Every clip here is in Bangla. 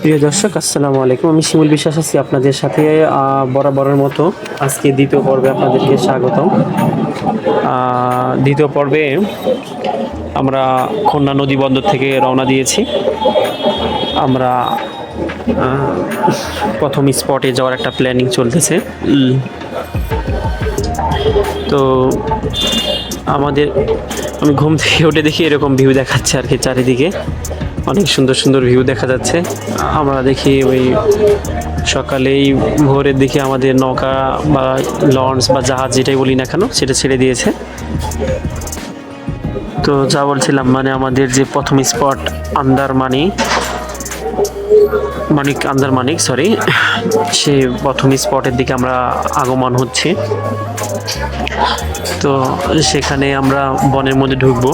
প্রিয় দর্শক, আসসালামু আলাইকুম। আমি শিমুল বিশ্বাস আছি আপনাদের সাথে। বরাবরের মতো আজকে দ্বিতীয় পর্বে আপনাদেরকে স্বাগতম। দ্বিতীয় পর্বে আমরা খুলনা নদী বন্দর থেকে রওনা দিয়েছি। আমরা প্রথম স্পটে যাওয়ার একটা প্ল্যানিং চলতেছে। তো আমি ঘুম থেকে উঠে দেখি এরকম ভিউ দেখাচ্ছে আর কি, চারিদিকে অনেক সুন্দর সুন্দর ভিউ দেখা যাচ্ছে। আমরা দেখি ওই সকালেই ভোরের দিকে আমাদের নৌকা বা লঞ্চ বা জাহাজ যেটাই বলি না কেন সেটা ছেড়ে দিয়েছে। তো যা বলছিলাম, মানে আমাদের যে প্রথম স্পট আন্দারমানিক সরি, সে প্রথম স্পটের দিকে আমরা আগমন হচ্ছি। তো সেখানে আমরা বনের মধ্যে ঢুকবো,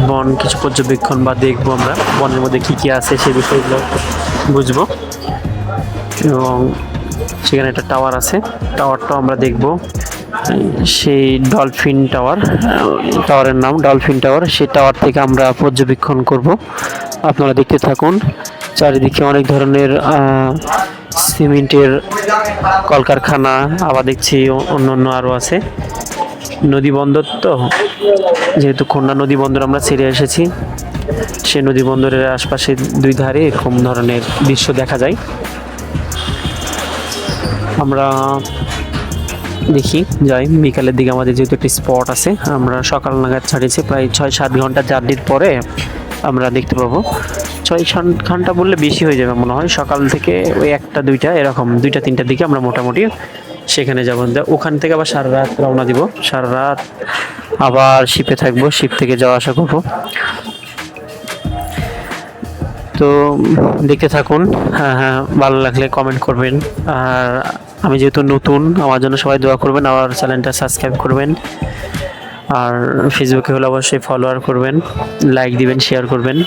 বন কিছু পর্যবেক্ষণ বা দেখবো আমরা বনের মধ্যে কী কী আছে সে বিষয়গুলো বুঝবো। এবং সেখানে একটা টাওয়ার আছে, টাওয়ারটাও আমরা দেখব। সেই টাওয়ারের নাম ডলফিন টাওয়ার। সেই টাওয়ার থেকে আমরা পর্যবেক্ষণ করব। আপনারা দেখতে থাকুন। চারিদিকে অনেক ধরনের সিমেন্টের কলকারখানা, আবার দেখছি অন্য আরও আছে। নদী বন্দর, তো যেহেতু খুলনা নদী বন্দর আমরা ছেড়ে এসেছি, সে নদী বন্দরের আশপাশে দুই ধারে এরকম ধরনের দৃশ্য দেখা যায়। আমরা দেখি যাই বিকালের দিকে। আমাদের যেহেতু একটি স্পট আছে, আমরা সকাল নাগাদ ছাড়িয়েছি, প্রায় 6-7 ঘন্টা জার্নির পরে আমরা দেখতে পাবো। 6 ঘন্টা বললে বেশি হয়ে যাবে মনে হয়। সকাল থেকে ওই 1-2টা এরকম 2-3টার দিকে আমরা মোটামুটি সেখানে যাবো। ওখান থেকে আবার সারা রাত রওনা দিব, সারা রাত আবার শিপে থাকবো, শিপ থেকে যাওয়া আসা করবো। তো দেখতে থাকুন। হ্যাঁ, ভালো লাগলে কমেন্ট করবেন। আর আমি যেহেতু নতুন, আমার জন্য সবাই দোয়া করবেন, আমার চ্যানেলটা সাবস্ক্রাইব করবেন। আর ফেসবুকে হলে অবশ্যই ফলোয়ার করবেন, লাইক দিবেন, শেয়ার করবেন।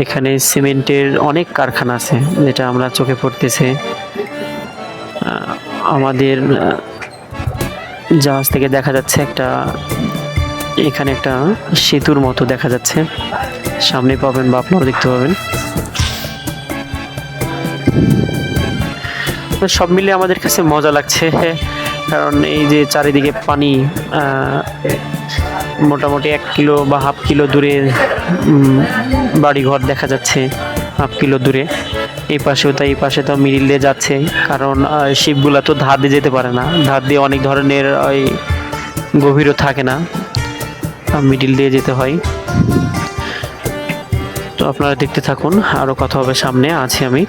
এখানে সিমেন্টের অনেক কারখানা আছে, যেটা আমরা চোখে পড়তেছে। আমাদের জাহাজ থেকে দেখা যাচ্ছে এখানে একটা সেতুর মতো দেখা যাচ্ছে, সামনে পাবেন বা আপনারা দেখতে পাবেন। সব মিলে আমাদের কাছে মজা লাগছে, কারণ এই যে চারিদিকে পানি, মোটামুটি 1 কিলো বা হাফ কিলো দূরে বাড়িঘর দেখা যাচ্ছে, হাফ কিলো দূরে। এই পাশেও তাই, এই পাশে তো মিডিল দিয়ে যাচ্ছে, কারণ শিপগুলা তো ধার দিয়ে যেতে পারে না, ধার দিয়ে অনেক ধরনের ওই গভীরও থাকে না, মিডিল দিয়ে যেতে হয়। তো আপনারা দেখতে থাকুন, আরও কথা হবে, সামনে আছি আমি।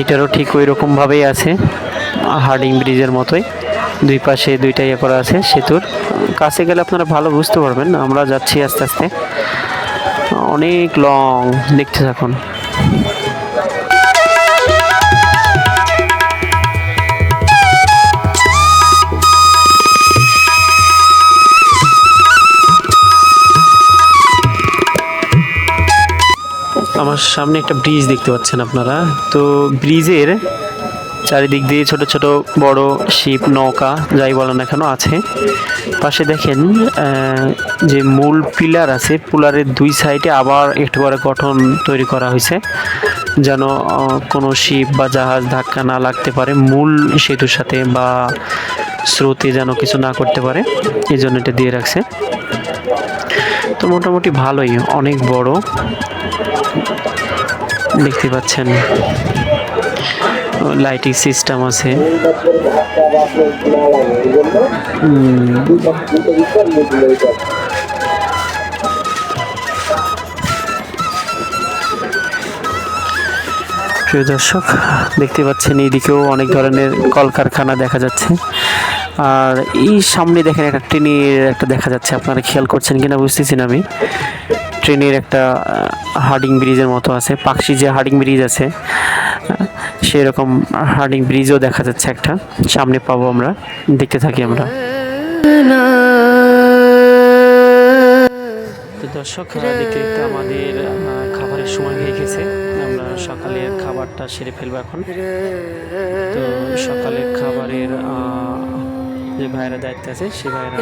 এইটারও ঠিক ওই রকম ভাবেই আছে, হার্ডিং ব্রিজের মতোই, দুই পাশে দুইটা ইয়ে করা আছে সেতুর। কাছে গেলে আপনারা ভালো বুঝতে পারবেন। আমরা যাচ্ছি আস্তে আস্তে, অনেক লং, দেখতে থাকুন। আমার সামনে একটা ব্রিজ দেখতে পাচ্ছেন আপনারা। তো ব্রিজের চারিদিক দিয়ে ছোট ছোট বড় শিপ, নৌকা যাই বলেন না কেন আছে। পাশে দেখেন যে মূল পিলার আছে, পিলারের দুই সাইডে আবার একটু করে গঠন তৈরি করা হয়েছে, যেন কোনো শিপ বা জাহাজ ধাক্কা না লাগতে পারে মূল সেতুর সাথে, বা স্রোতে যেন কিছু না করতে পারে, এই জন্য এটা দিয়ে রাখছে। তো মোটামুটি ভালোই, অনেক বড় দেখতে পাচ্ছেন। লাইটিং সিস্টেম আছে। প্রিয় দর্শক, দেখতে পাচ্ছেন এইদিকেও অনেক ধরনের কলকারখানা দেখা যাচ্ছে। আর এই সামনে দেখেন একটা ট্রেনের একটা দেখা যাচ্ছে, আপনারা খেয়াল করছেন কিনা বুঝতেছি না আমি। ট্রেনের একটা হার্ডিং ব্রিজের মতো আছে, পাকশি যে হার্ডিং ব্রিজ আছে সেরকম হার্ডিং ব্রিজও দেখা যাচ্ছে একটা, সামনে পাবো আমরা, দেখতে থাকি আমরা। তো দর্শক, দেখতে দেখতে আমাদের খাবারের সময় হয়ে গেছে। আমরা সকালের খাবারটা সেরে ফেলবো এখন। তো সকালের খাবারের যে ভাইয়েরা দায়িত্ব আছে, সে ভাইয়েরা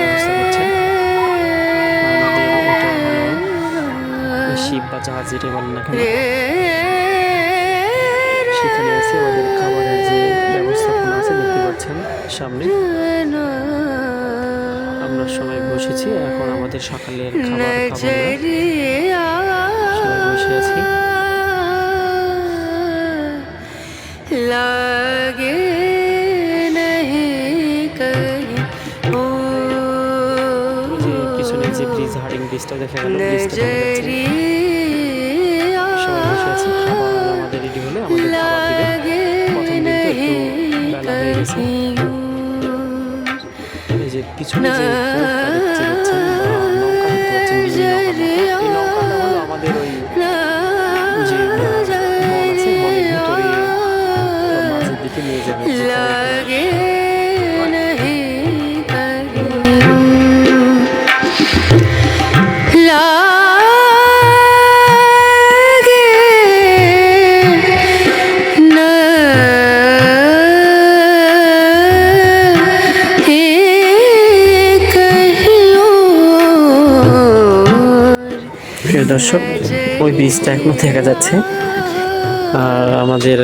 ব্যবস্থা করছেন। আমাদের এটা হলো শিপ বা জাহাজ, যেটা বলেন না কেন, সেখানে আছে আমাদের খাবারের যে ব্যবস্থাপনা আছে, দেখতে পাচ্ছেন সামনে। আমরা সবাই বসেছি, এখন আমাদের সকালের খাবার খাবো। সবাই বসে আছি। পিছনে যে ব্রিজ, হার্ডিং ব্রিজটা দেখা গেল, ব্রিজটা সবাই বসে আছি। খাবার আমাদের রেডি হলে আমাদের খাবার দিবে। প্রথম দিন তো একটু বেলা হয়ে গেছে। এই যে পিছনে যে নৌকা দেখতে পাচ্ছেন, এই নৌকাটা হলো আমাদের ওই যে আছে বনের ভিতরে মাঝের দিকে নিয়ে যাবে। দর্শক, ওই ব্রিজটা এখনো দেখা যাচ্ছে। আর আমাদের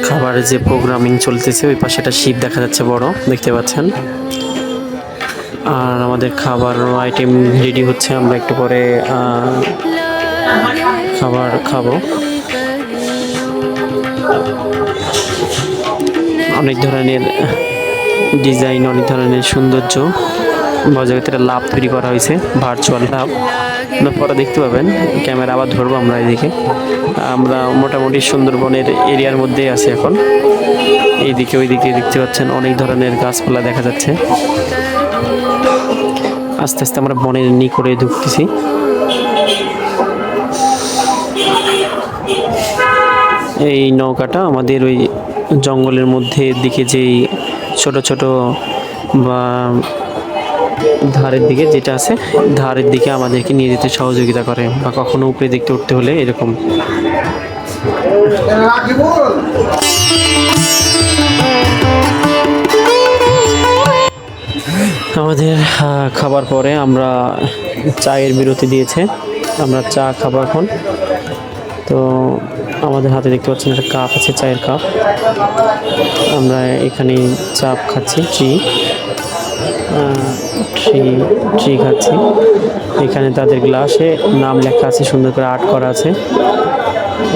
খাবারের যে প্রোগ্রামিং চলতেছে, ওই পাশে একটা শিপ দেখা যাচ্ছে বড়, দেখতে পাচ্ছেন। আর আমাদের খাবার আইটেম রেডি হচ্ছে, আমরা একটু পরে খাবার খাবো। অনেক ধরনের ডিজাইন, অনেক ধরনের সৌন্দর্য বজায় লাভ তৈরি করা হয়েছে, ভার্চুয়াল লাভ। আপনার পরে দেখতে পাবেন, ক্যামেরা আবার ধরবো আমরা এদিকে। আমরা মোটামুটি সুন্দরবনের এরিয়ার মধ্যেই আছি এখন। এইদিকে ওইদিকে দেখতে পাচ্ছেন অনেক ধরনের গাছপালা দেখা যাচ্ছে। আস্তে আস্তে আমরা বনের নিকটে ঢুকতেছি। এই নৌকাটা আমাদের ওই জঙ্গলের মধ্যে দিকে যেই ছোট ছোট বা ধারের দিকে যেটা আছে, ধারের দিকে আমাদেরকে নিয়ে যেতে সহযোগিতা করে, বা কখনো উপরে দেখতে উঠতে হলে এরকম। আমাদের খাবার পরে আমরা চায়ের বিরতি দিয়েছে, আমরা চা খাবো এখন। তো আমাদের হাতে দেখতে পাচ্ছেন একটা কাপ আছে, চায়ের কাপ। আমরা এখানে চা খাচ্ছি, ট্রি খাচ্ছি। এখানে তাদের গ্লাসে নাম লেখা আছে, সুন্দর করে আর্ট করা আছে।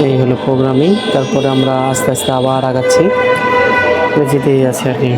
এই হলো প্রোগ্রামিং। তারপরে আমরা আস্তে আস্তে আবার আগাচ্ছি, যেতেই আছে আর কি।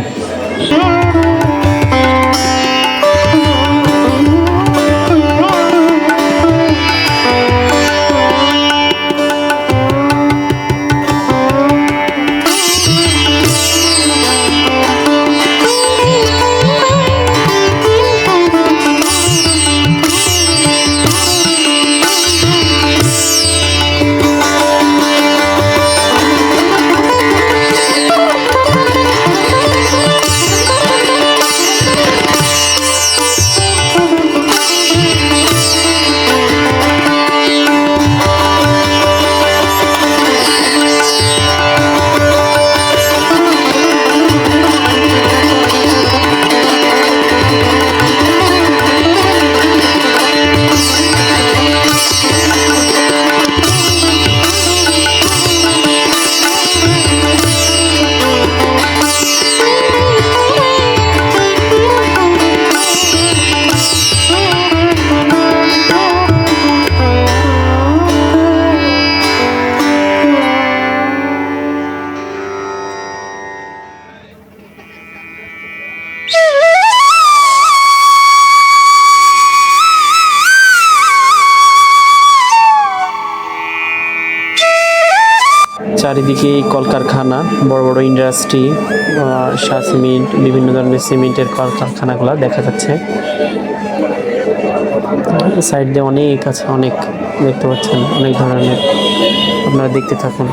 চারিদিকে কলকারখানা, বড় বড় ইন্ডাস্ট্রি, শাহ সিমেন্ট, বিভিন্ন ধরনের সিমেন্টের কলকারখানাগুলো দেখা যাচ্ছে। সাইড দিয়ে অনেক আছে, অনেক দেখতে পাচ্ছেন, অনেক ধরনের। আপনারা দেখতে থাকুন।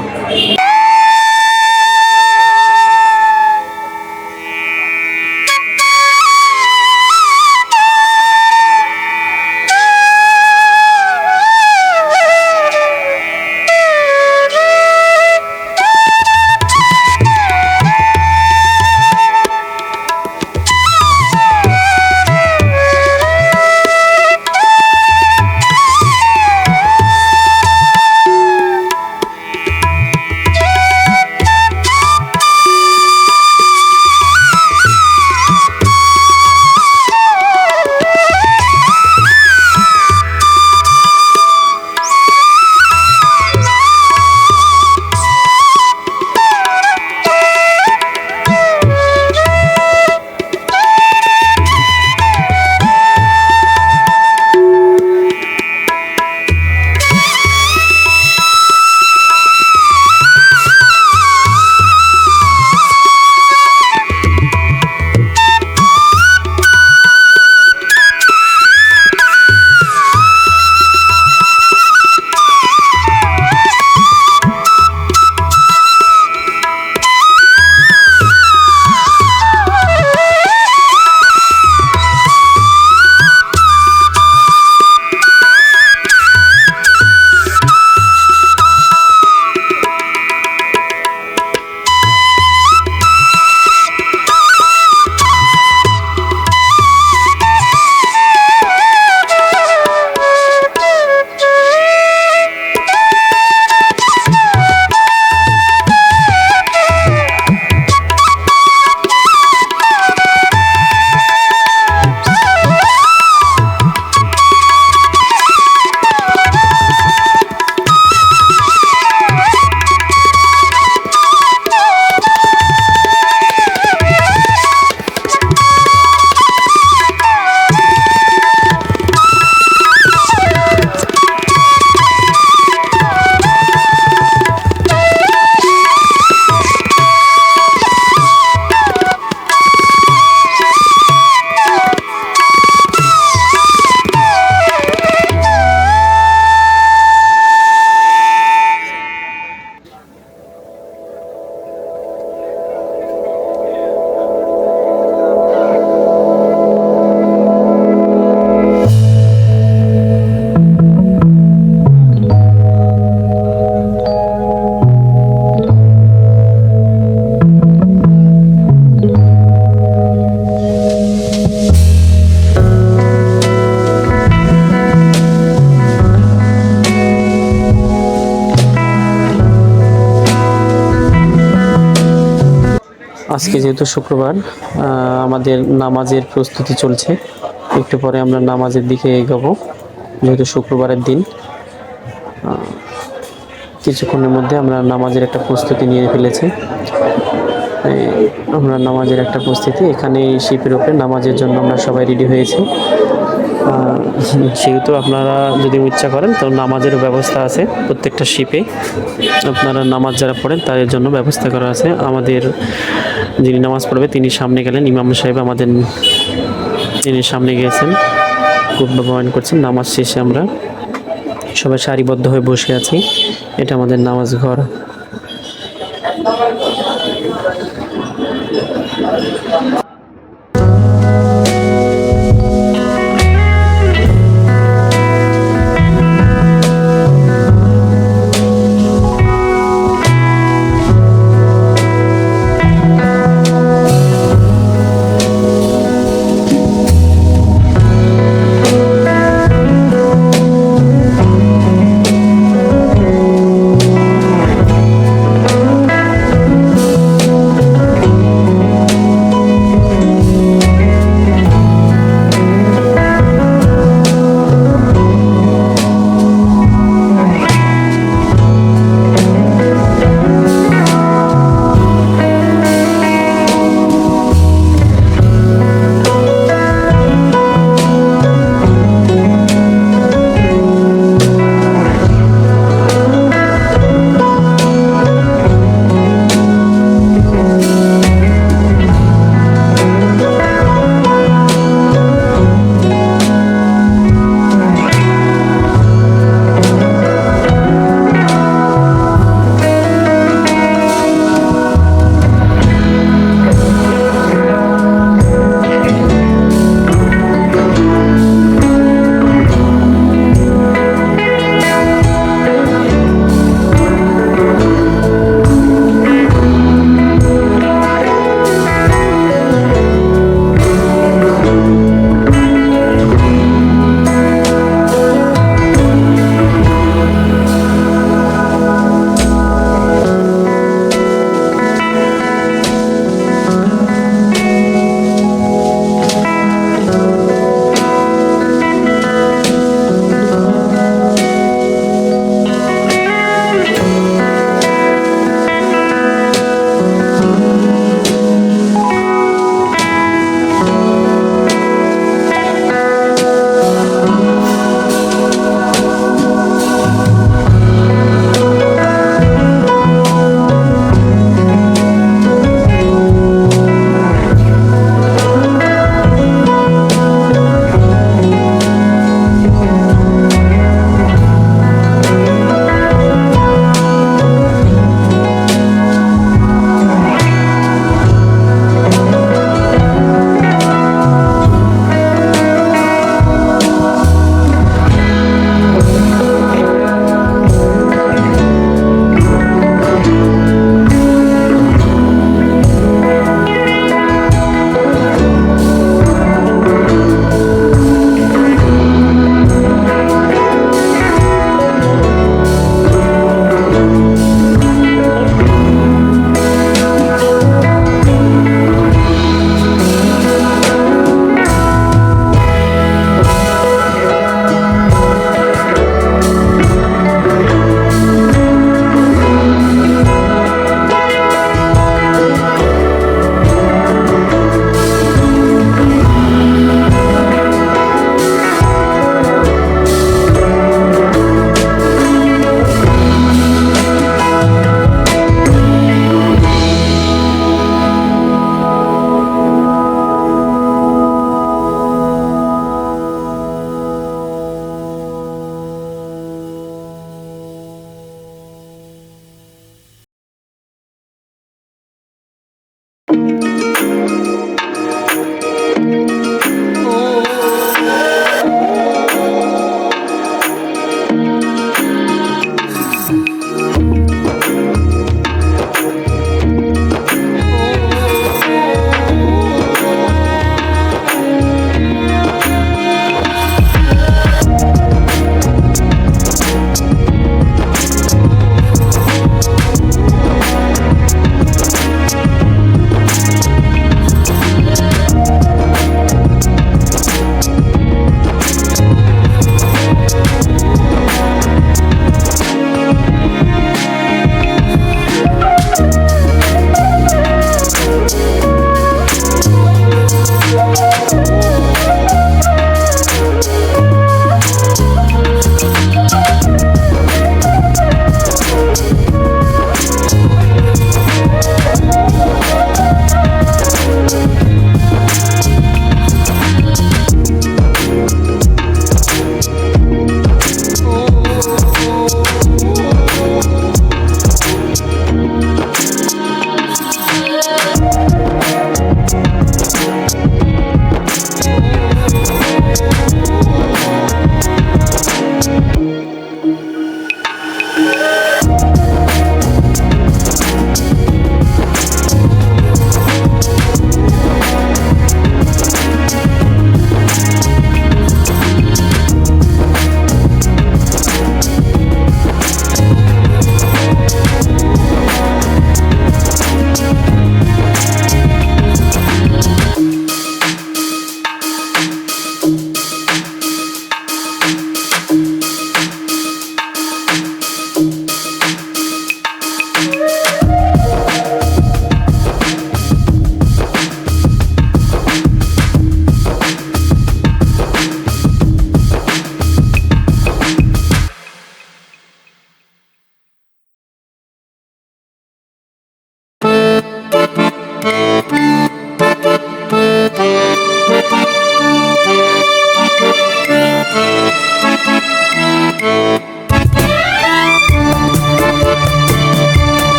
আজকে যেহেতু শুক্রবার, আমাদের নামাজের প্রস্তুতি চলছে। একটু পরে আমরা নামাজের দিকে এগোবো, যেহেতু শুক্রবারের দিন। কিছুক্ষণের মধ্যে আমরা নামাজের একটা প্রস্তুতি নিয়ে ফেলেছি। আমরা নামাজের একটা প্রস্তুতি, এখানে শিপের উপরে নামাজের জন্য আমরা সবাই রেডি হয়েছি। সেহেতু আপনারা যদি ইচ্ছা করেন তো নামাজের ব্যবস্থা আছে প্রত্যেকটা শিপে। আপনারা নামাজ যারা পড়েন তাদের জন্য ব্যবস্থা করা আছে। আমাদের যিনি নামাজ পড়বে তিনি সামনে গেলেন, ইমাম সাহেব আমাদের তিনি সামনে গিয়েছেন, খুতবা বয়ান করছেন। নামাজ শেষে আমরা সবাই সারিবদ্ধ হয়ে বসে আছি। এটা আমাদের নামাজ ঘর।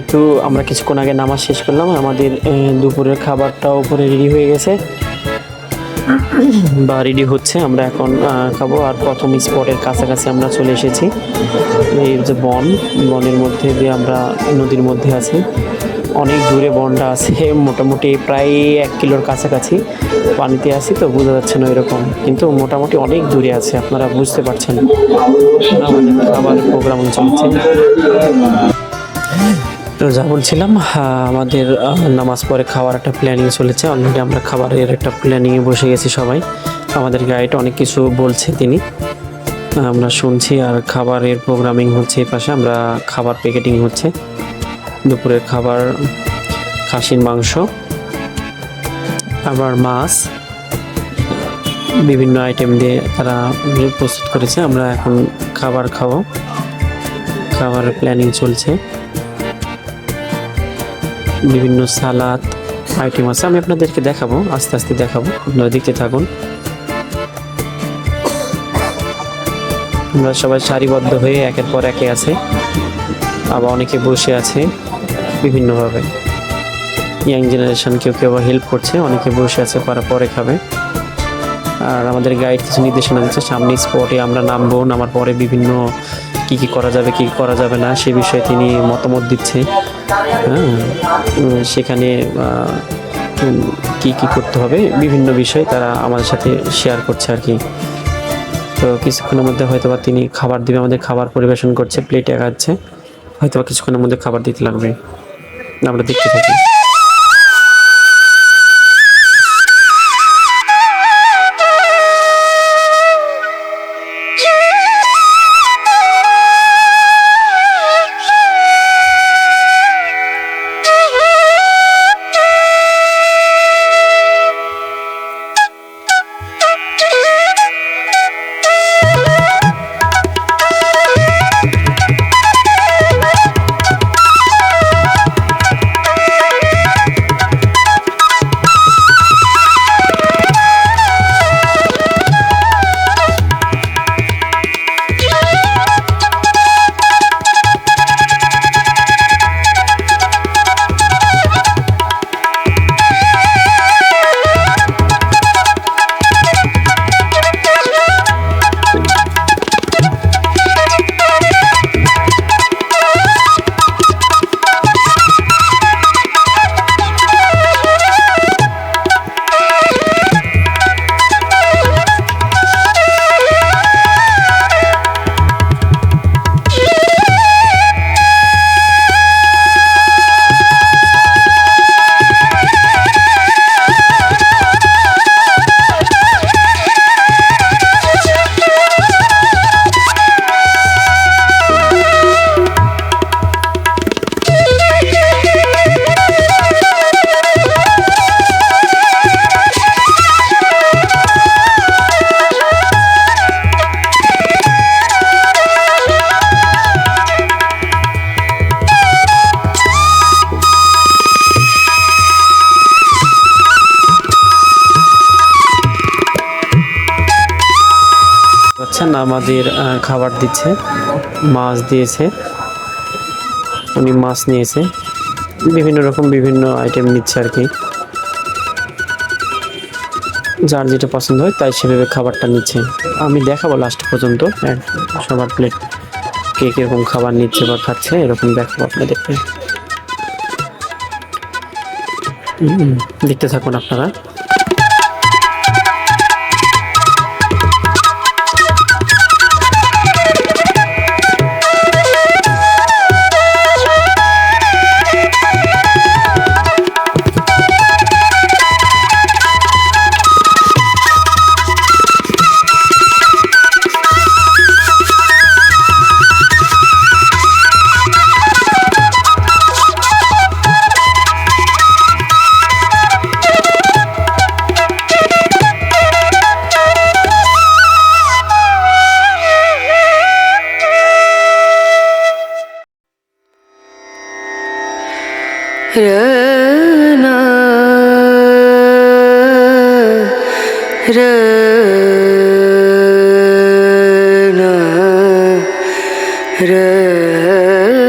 যেহেতু আমরা কিছুক্ষণ আগে নামাজ শেষ করলাম, আমাদের দুপুরের খাবারটাও উপরে রেডি হয়ে গেছে বা রেডি হচ্ছে। আমরা এখন খাবো। আর প্রথম স্পটের কাছাকাছি আমরা চলে এসেছি। এই যে বনের মধ্যে দিয়ে আমরা নদীর মধ্যে আছি। অনেক দূরে বনটা আছে, মোটামুটি প্রায় 1 কিলোর কাছাকাছি পানিতে আছি, তো বোঝা যাচ্ছে না এরকম, কিন্তু মোটামুটি অনেক দূরে আছে, আপনারা বুঝতে পারছেন। আমাদের খাবার প্রোগ্রাম চলছে। তো যা বলছিলাম, আমাদের নামাজ পড়ে খাওয়ার একটা প্ল্যানিং চলেছে। অলরেডি আমরা খাবারের একটা প্ল্যানিংয়ে বসে গেছি সবাই। আমাদের গাইড অনেক কিছু বলছে, তিনি আমরা শুনছি। আর খাবারের প্রোগ্রামিং হচ্ছে এই পাশে, আমরা খাবার প্যাকেটিং হচ্ছে। দুপুরের খাবার খাসির মাংস, আবার মাছ, বিভিন্ন আইটেম দিয়ে তারা প্রস্তুত করেছে। আমরা এখন খাবার খাবো, খাবারের প্ল্যানিং চলছে। বিভিন্ন সালাদ আইটেম আছে, আমি আপনাদেরকে দেখাবো, আস্তে আস্তে দেখাবো, আপনারা দেখতে থাকুন। আমরা সবাই সারিবদ্ধ হয়ে একের পর একে আছে, আবার অনেকে বসে আছে বিভিন্নভাবে। ইয়াং জেনারেশন কেউ কেউ হেল্প করছে, অনেকে বসে আছে, পরে খাবে। আর আমাদের গাইড কিছু নির্দেশনা দিচ্ছে, সামনে স্পটে আমরা নামবো, নামার পরে বিভিন্ন কি করা যাবে, কি করা যাবে না সে বিষয়ে তিনি মতামত দিচ্ছে। সেখানে কি করতে হবে, বিভিন্ন বিষয় তারা আমাদের সাথে শেয়ার করছে আর কি। তো কিছুক্ষণের মধ্যে হয়তোবা তিনি খাবার দিবে, আমাদের খাবার পরিবেশন করছে, প্লেটে আগাচ্ছে, হয়তোবা কিছুক্ষণের মধ্যে খাবার দিতে লাগবে। আমরা দেখতে থাকি। আমাদের খাবার দিচ্ছে, মাছ দিয়েছে, উনি মাছ নিয়েছে, বিভিন্ন রকম বিভিন্ন আইটেম নিচ্ছে আর কি। যার যেটা পছন্দ হয় তাই সেভাবে খাবারটা নিচ্ছে। আমি দেখাবো লাস্ট পর্যন্ত সবার প্লেট কে কীরকম খাবার নিচ্ছে বা খাচ্ছে, এরকম দেখাবো আপনাদেরকে। দেখতে থাকুন আপনারা। Rana Rana Ranu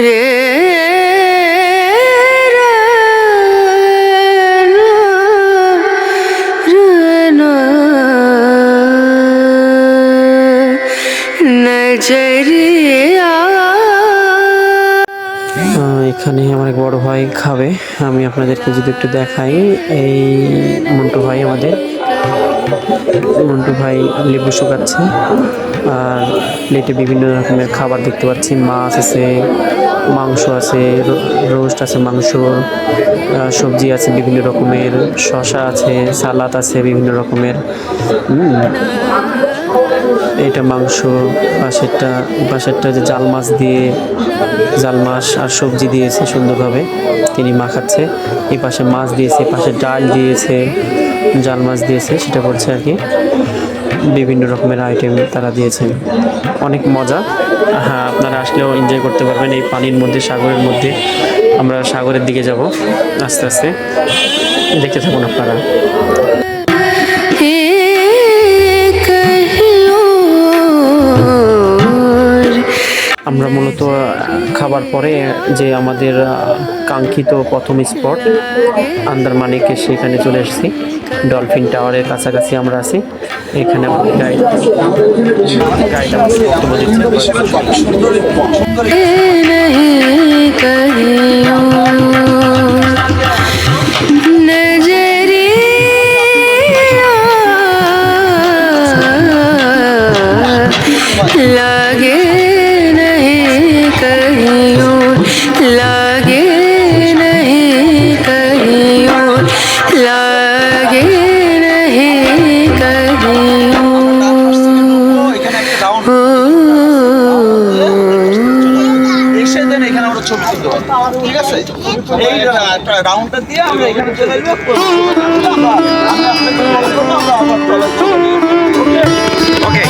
রে নজরিয়া। এখানে আমার এক বড় ভাই খাবে, আমি আপনাদেরকে যদি একটু দেখাই, এই মন্টু ভাই আমাদের, মন্টু ভাই লেবু শুকাচ্ছে আর প্লেটে বিভিন্ন রকমের খাবার দেখতে পাচ্ছি, মাছ আছে, মাংস আছে, রোস্ট আছে, মাংস, সবজি আছে বিভিন্ন রকমের, শসা আছে, সালাদ আছে বিভিন্ন রকমের। এটা মাংস, পাশেরটা যে জাল মাছ দিয়ে, জাল মাছ আর সবজি দিয়েছে সুন্দরভাবে, তিনি মাখাচ্ছে। এই পাশে মাছ দিয়েছে, এই পাশে ডাল দিয়েছে, জাল মাছ দিয়েছে, সেটা করছে আর কি। বিভিন্ন রকমের আইটেম তারা দিয়েছেন, অনেক মজা। হ্যাঁ, আপনারা আসলেও এনজয় করতে পারবেন এই পানির মধ্যে, সাগরের মধ্যে। আমরা সাগরের দিকে যাব আস্তে আস্তে, দেখতে থাকুন আপনারা। আমরা মূলত খাবার পরে যে আমাদের কাঙ্ক্ষিত প্রথম স্পট আন্দারমানিকে, সেখানে চলে এসেছি। ডলফিন টাওয়ারের কাছাকাছি আমরা আছি। এখানে গাইড বক্তব্য लागे नहीं कहियों, लागे नहीं कहियों, लागे नहीं कहियों। এসে দেন, এখানে আমরা ছবি তুলতে পারবো, ঠিক আছে? এই রাউন্ডটা দিয়ে আমরা এখানে চলে আসবো। ওকে,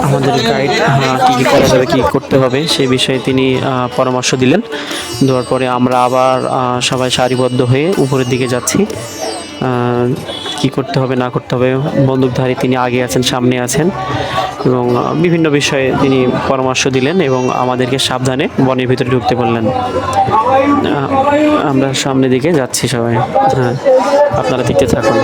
আমাদের গাইড কী কী করা যাবে, কী করতে হবে সেই বিষয়ে তিনি পরামর্শ দিলেন। দেওয়ার পরে আমরা আবার সবাই সারিবদ্ধ হয়ে উপরের দিকে যাচ্ছি। কি করতে হবে না করতে হবে, বন্দুকধারী তিনি আগে আছেন, সামনে আছেন, এবং বিভিন্ন বিষয়ে তিনি পরামর্শ দিলেন এবং আমাদেরকে সাবধানে বনের ভিতরে ঢুকতে বললেন। আমরা সামনের দিকে যাচ্ছি সবাই। হ্যাঁ, আপনারা দেখতে থাকুন।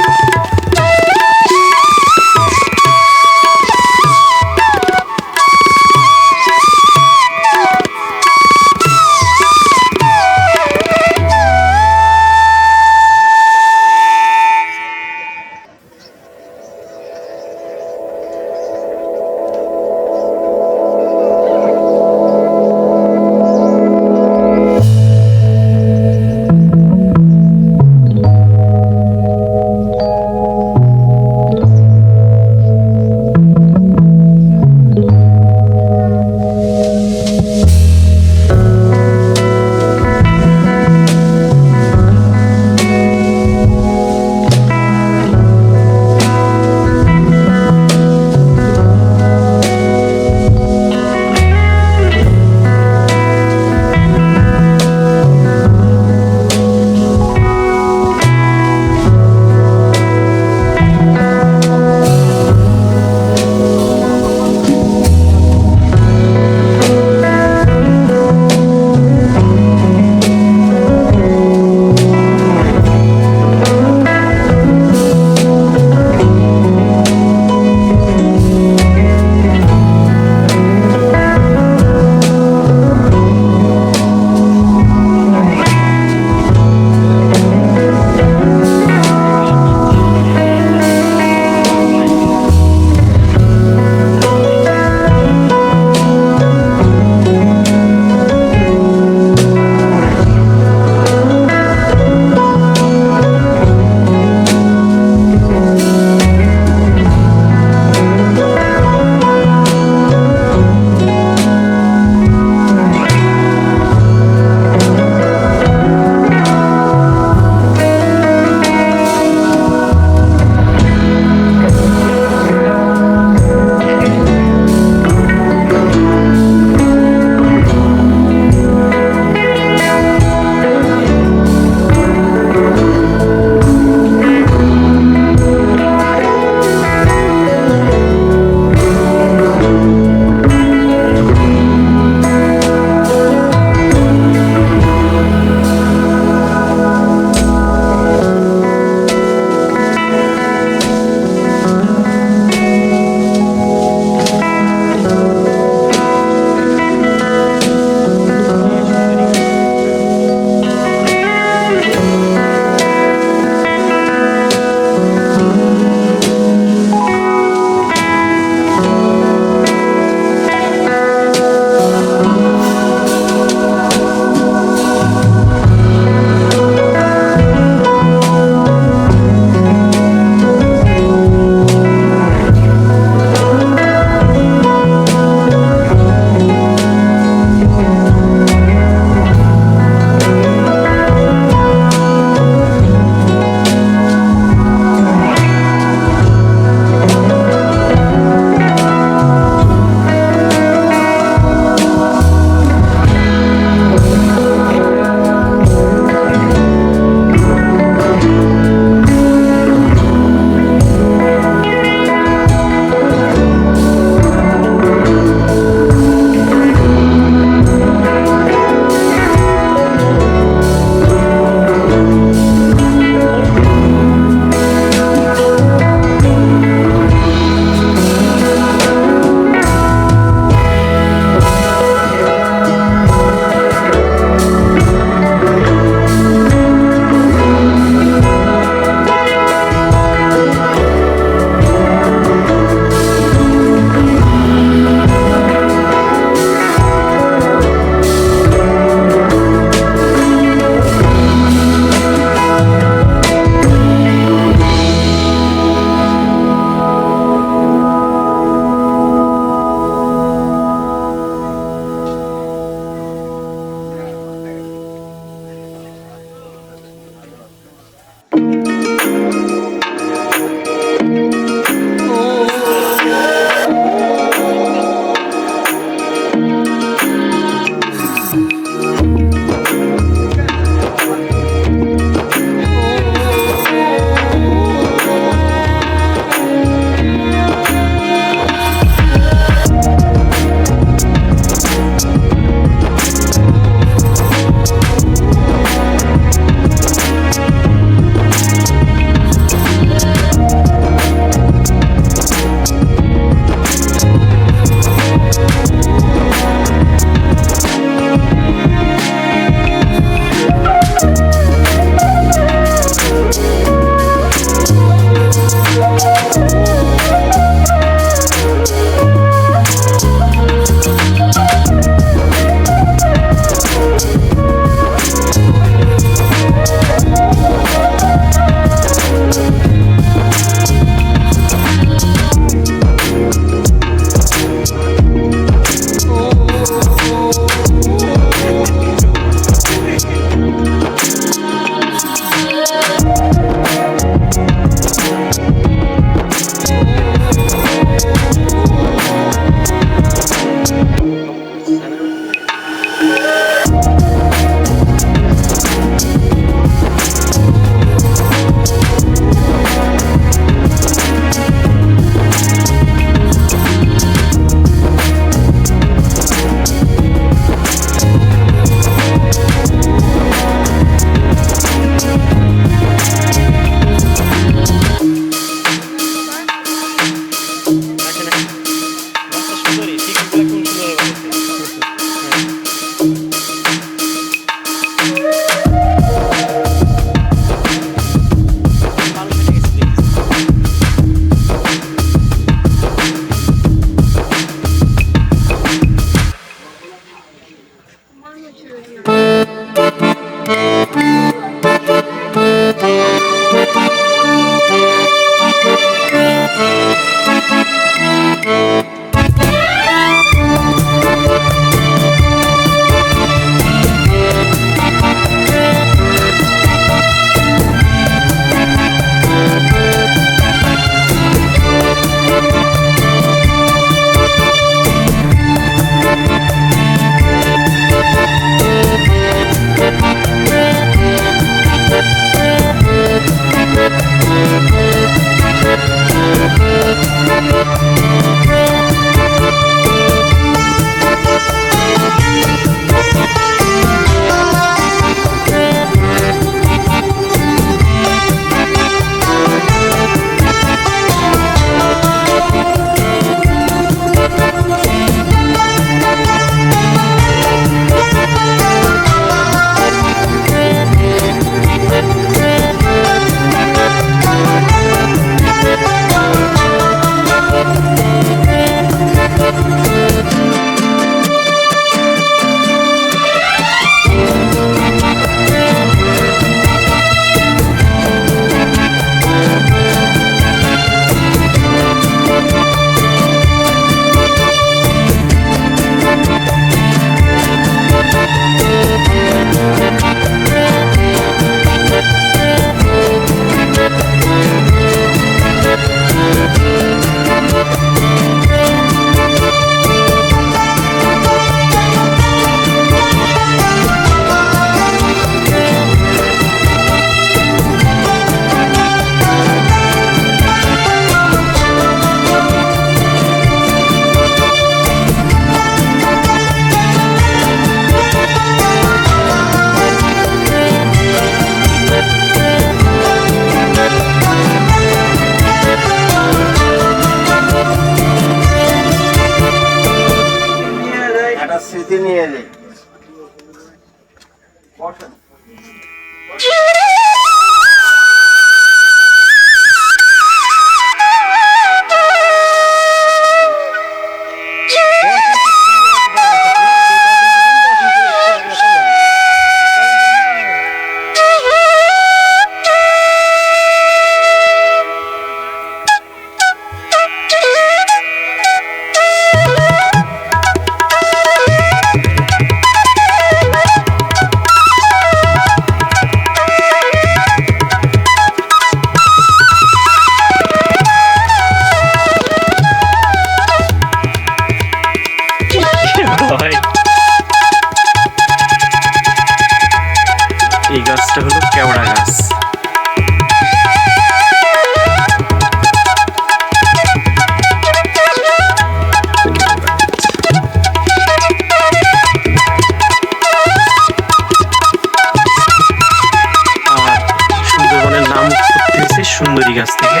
সুন্দরী গাছ থেকে।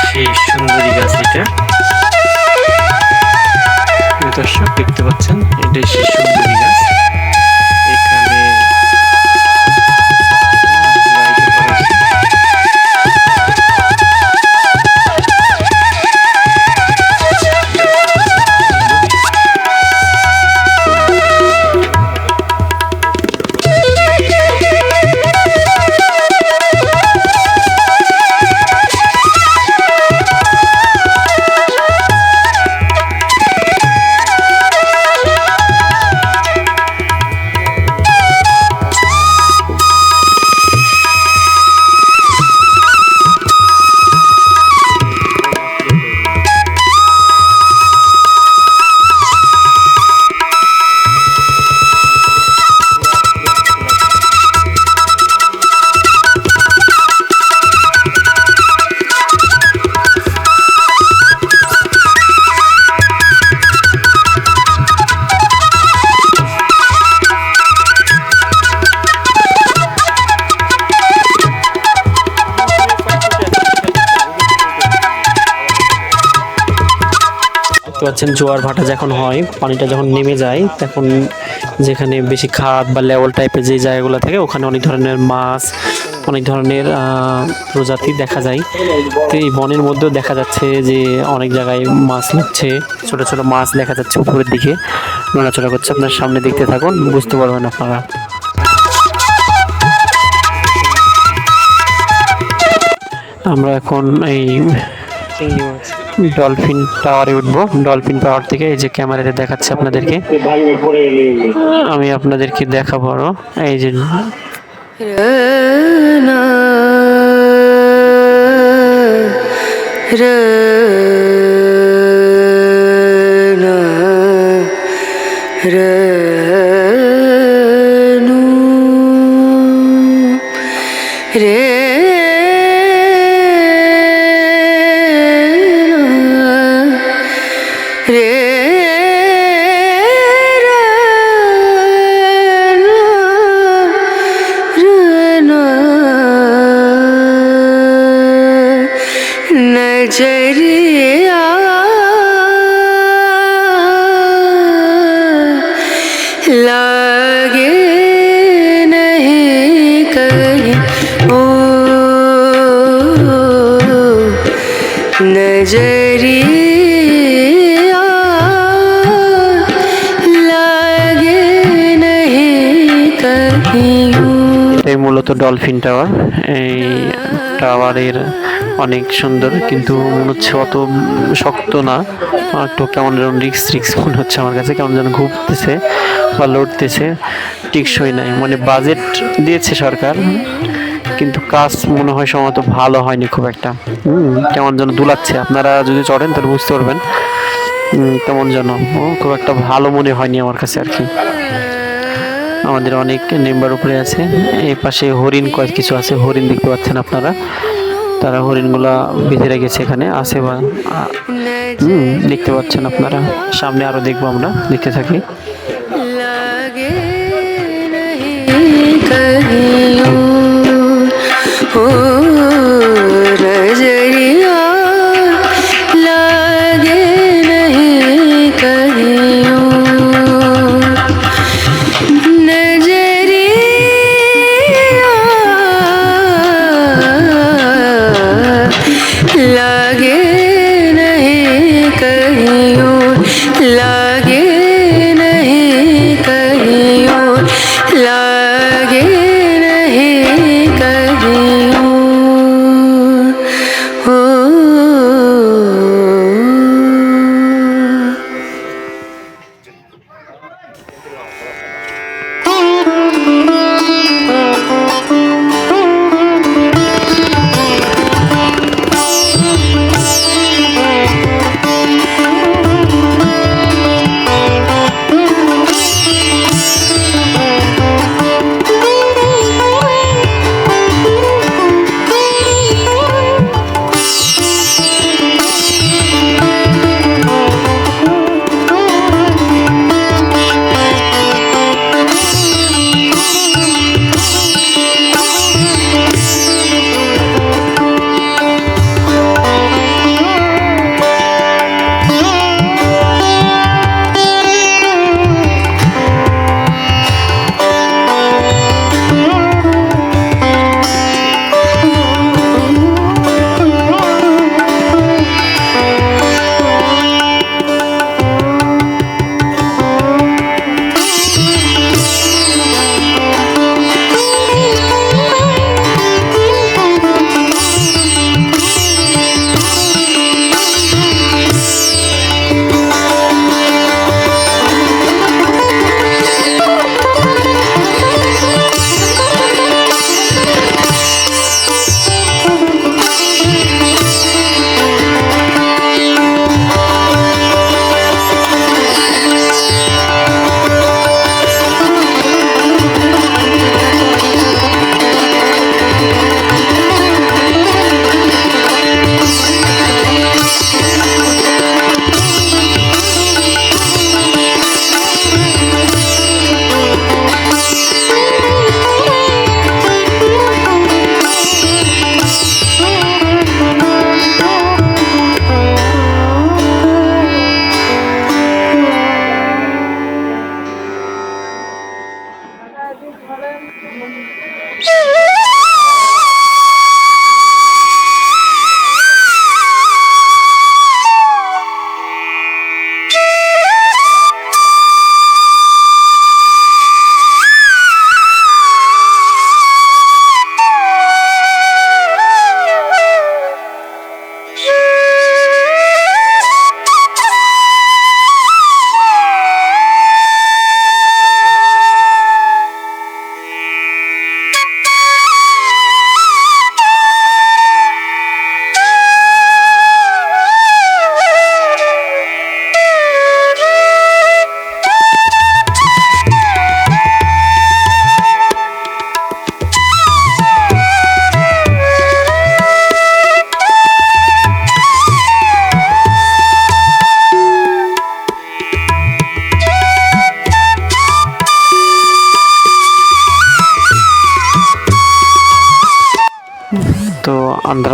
সেই সুন্দরী গাছ এটা, দর্শক দেখতে পাচ্ছেন, এটাই সেই সুন্দরী গাছ। এখানে গাড়িতে করা আছে। দেখতে পাচ্ছেন জোয়ার ভাটা যখন হয়, পানিটা যখন নেমে যায়, তখন যেখানে বেশি খাদ বা লেওয়াল টাইপের যে জায়গাগুলো থাকে, ওখানে অনেক ধরনের মাছ, অনেক ধরনের প্রজাতি দেখা যায়। তো এই বনের মধ্যেও দেখা যাচ্ছে যে অনেক জায়গায় মাছ নিচ্ছে, ছোট ছোট মাছ দেখা যাচ্ছে উপরের দিকে নড়াচড়া করছে। আপনার সামনে দেখতে থাকুন, বুঝতে পারবেন আপনারা। আমরা এখন এই ডলফিন টাওয়ারে উঠবো। ডলফিন টাওয়ার থেকে এই যে ক্যামেরাতে দেখাচ্ছে আপনাদেরকে, আমি আপনাদেরকে দেখাবো আরো। এই যে नजरिया लागे नहीं कहीं ओ नजरिया लागे नहीं कहीं এই মূলত ডলফিন টাওয়ার। এই টাওয়ারের অনেক সুন্দর, কিন্তু মনে হচ্ছে অত শক্ত না, একটু কেমন যেন রিক্স মনে হচ্ছে আমার কাছে, কেমন যেন ঘুরতেছে বা লড়তেছে, টিকসই নাই। মানে বাজেট দিয়েছে সরকার, কিন্তু কাজ মনে হয় সম্ভবত ভালো হয়নি খুব একটা। কেমন যেন দুলাচ্ছে, আপনারা যদি চড়েন তাহলে বুঝতে পারবেন কেমন যেন, খুব একটা ভালো মনে হয়নি আমার কাছে আর কি। আমাদের অনেক মেম্বার উপরে আছে। এই পাশে হরিণ কিছু আছে, হরিণ দেখতে পাচ্ছেন আপনারা, তারা হরিণগুলা বেঁধে রেখেছে এখানে আছে বা দেখতে পাচ্ছেন আপনারা। সামনে আরো দেখবো, আমরা দেখতে থাকি। लागे नहीं कहीं ओ नजरिया लागे नहीं कहीं नजरिया लागे नहीं कहीं लागे नहीं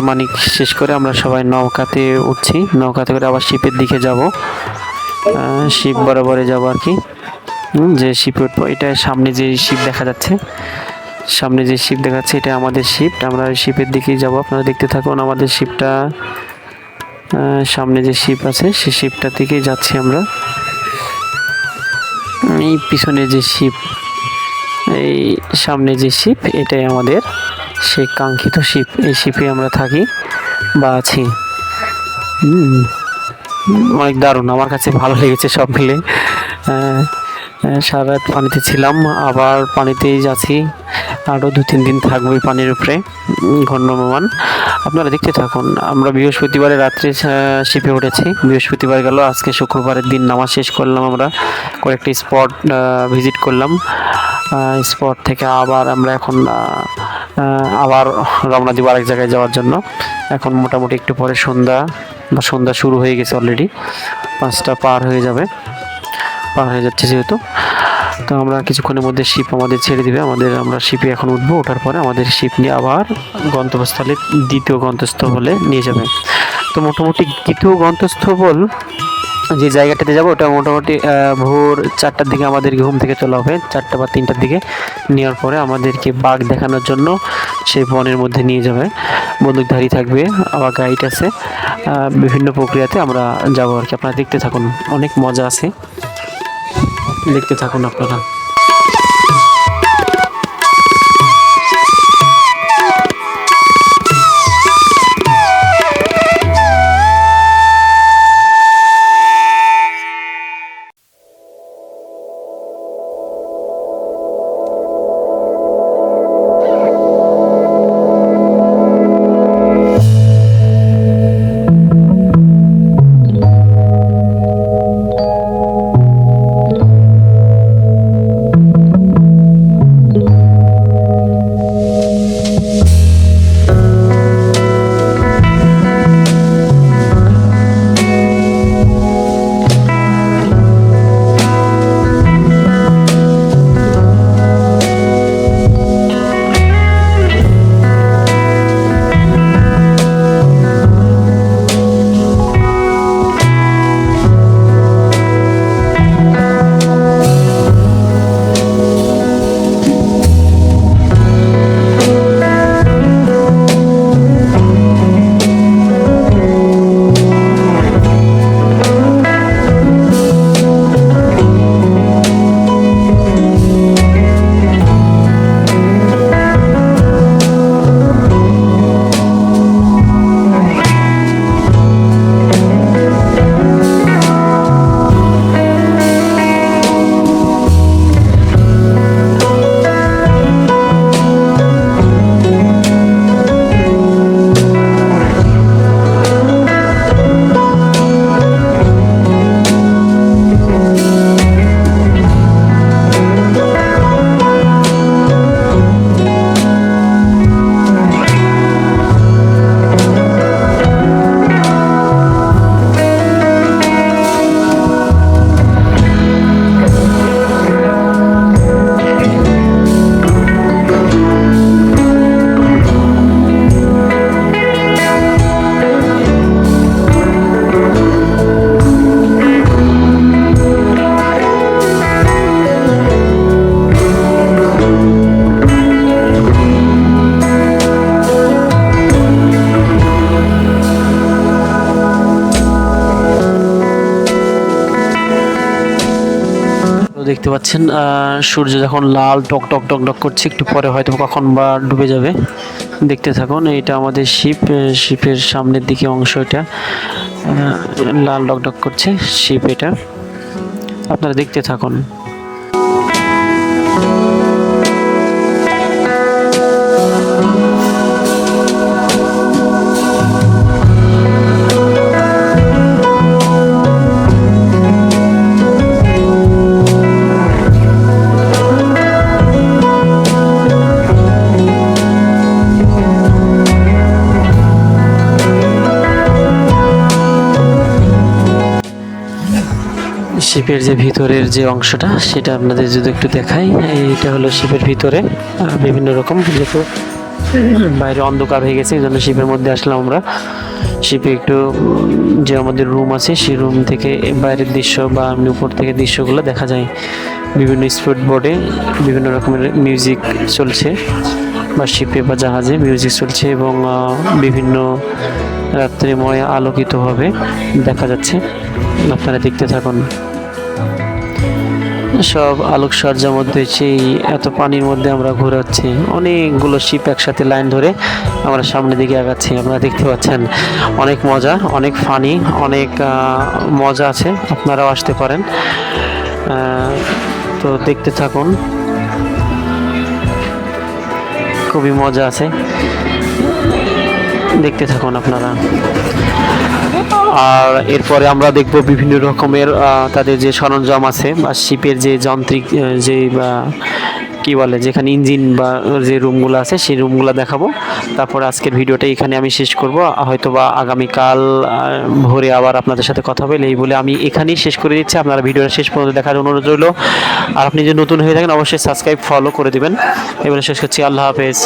মানিক শেষ করে আমরা সবাই নৌকাতে উঠছি। নৌকাতে করে আবার শিপের দিকে যাব, শিপ বরাবরে যাব আর কি। যে শিপে উঠবো, এটা সামনে যে শিপ দেখা যাচ্ছে, সামনে যে শিপ দেখাচ্ছে এটা আমাদের শিপ। আমরা শিপের দিকেই যাব, আপনারা দেখতে থাকুন। আমাদের শিপটা সামনে যে শিপ আছে সেই শিপটার দিকেই যাচ্ছি আমরা। এই পিছনে যে শিপ, এই সামনে যে শিপ, এটাই আমাদের সেই কাঙ্ক্ষিত শিপ। এই শিপে আমরা থাকি বা আছি। অনেক দারুণ, আমার কাছে ভালো লেগেছে সব মিলে। সারা রাত পানিতে ছিলাম, আবার পানিতেই যাচ্ছি, আরও 2-3 দিন থাকবো এই পানির উপরে ঘূর্ণমান। আপনারা দেখতে থাকুন। আমরা বৃহস্পতিবারে রাত্রে শিপে উঠেছি, বৃহস্পতিবার গেল, আজকে শুক্রবারের দিন নামাজ শেষ করলাম। আমরা কয়েকটি স্পট ভিজিট করলাম। স্পট থেকে আবার আমরা এখন আবার রওনা দিব আরেক জায়গায় যাওয়ার জন্য। এখন মোটামুটি একটু পরে সন্ধ্যা শুরু হয়ে গেছে, অলরেডি 5টা পার হয়ে যাচ্ছে যেহেতু। তো আমরা কিছুক্ষণের মধ্যে শিপ আমাদের ছেড়ে দিবে, আমরা শিপে এখন উঠবো। ওঠার পরে আমাদের শিপ নিয়ে আবার গন্তব্যস্থলে, দ্বিতীয় গন্তব্যস্থলে নিয়ে যাবে। তো মোটামুটি দ্বিতীয় গন্তব্যস্থল যে জায়গাটাতে যাবো ওটা মোটামুটি ভোর 4টার দিকে আমাদের ঘুম থেকে তোলা হবে। 4টা বা 3টার দিকে নেওয়ার পরে আমাদেরকে বাঘ দেখানোর জন্য সেই বনের মধ্যে নিয়ে যাবে। বন্দুকধারী থাকবে, আবার গাইড আছে, বিভিন্ন প্রক্রিয়াতে আমরা যাবো আর কি। আপনারা দেখতে থাকুন, অনেক মজা আছে, দেখতে থাকুন আপনারা। দেখতে পাচ্ছেন সূর্য যখন লাল টক টক টক টক করছে, একটু পরে হয়তো কখন বা ডুবে যাবে। দেখতে থাকুন। এটা আমাদের শিপের সামনের দিকে অংশ, এটা লাল টক টক করছে শিপ, এটা আপনারা দেখতে থাকুন। শিপের যে ভিতরের যে অংশটা সেটা আপনাদের যদি একটু দেখাই, এইটা হলো শিপের ভিতরে বিভিন্ন রকম, যেহেতু বাইরে অন্ধকার হয়ে গেছে, এই জন্য শিপের মধ্যে আসলাম আমরা। শিপে একটু যে আমাদের রুম আছে সেই রুম থেকে বাইরের দৃশ্য বা এমনি উপর থেকে দৃশ্যগুলো দেখা যায়। বিভিন্ন স্পিড বোর্ডে বিভিন্ন রকমের মিউজিক চলছে, বা শিপে বা জাহাজে মিউজিক চলছে, এবং বিভিন্ন রাত্রিময় আলোকিতভাবে দেখা যাচ্ছে। আপনারা দেখতে থাকুন। সব আলোকসজ্জার মধ্যে সেই এত পানির মধ্যে আমরা ঘোরাচ্ছি, অনেকগুলো শিপ একসাথে লাইন ধরে আমরা সামনের দিকে আগাচ্ছি। আপনারা দেখতে পাচ্ছেন অনেক মজা, অনেক ফানি, অনেক মজা আছে। আপনারাও আসতে পারেন। তো দেখতে থাকুন, খুবই মজা আছে, দেখতে থাকুন আপনারা। আর এরপরে আমরা দেখব বিভিন্ন রকমের তাদের যে সরঞ্জাম আছে বা শিপের যে যান্ত্রিক যে বা কী বলে, যেখানে ইঞ্জিন বা যে রুমগুলো আছে সেই রুমগুলো দেখাবো। তারপর আজকের ভিডিওটা এখানে আমি শেষ করব, হয়তো বা আগামীকাল ভোরে আবার আপনাদের সাথে কথা বলে এই বলে আমি এখানেই শেষ করে দিচ্ছি। আপনারা ভিডিওটা শেষ পর্যন্ত দেখার অনুরোধ রইল। আর আপনি যদি নতুন হয়ে থাকেন অবশ্যই সাবস্ক্রাইব ফলো করে দিবেন। এবারে শেষ করছি, আল্লাহ হাফেজ।